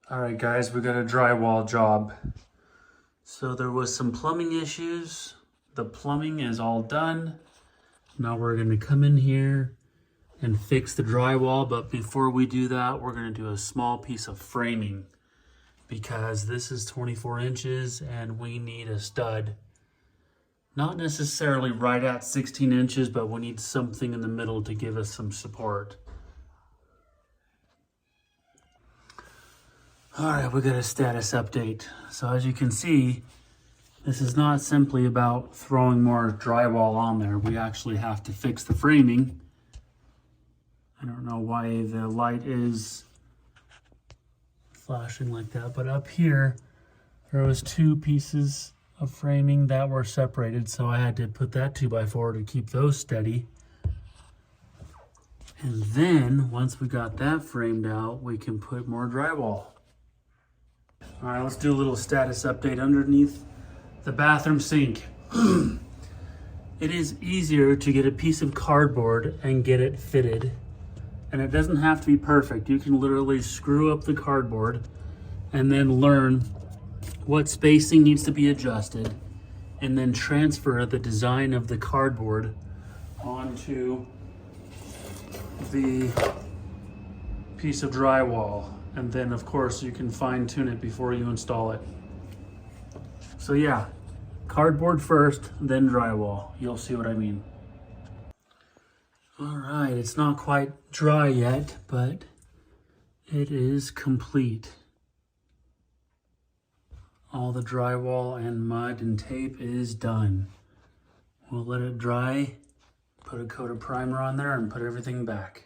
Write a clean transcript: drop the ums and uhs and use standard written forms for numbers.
All right, guys, we got a drywall job. So there was some plumbing issues. The plumbing is all done. Now we're gonna come in here and fix the drywall. But before we do that, we're gonna do a small piece of framing because this is 24 inches and we need a stud. Not necessarily right at 16 inches, but we need something in the middle to give us some support. All right, we got a status update. So as you can see, this is not simply about throwing more drywall on there. We actually have to fix the framing. I don't know why the light is flashing like that, but up here, there was 2 pieces of framing that were separated, so I had to put that 2x4 to keep those steady. And then, once we got that framed out, we can put more drywall. All right, let's do a little status update underneath the bathroom sink. It is easier to get a piece of cardboard and get it fitted. And it doesn't have to be perfect. You can literally screw up the cardboard and then learn what spacing needs to be adjusted and then transfer the design of the cardboard onto the piece of drywall. And then, of course, you can fine tune it before you install it. So yeah, cardboard first, then drywall. You'll see what I mean. All right, it's not quite dry yet, but it is complete. All the drywall and mud and tape is done. We'll let it dry, put a coat of primer on there, and put everything back.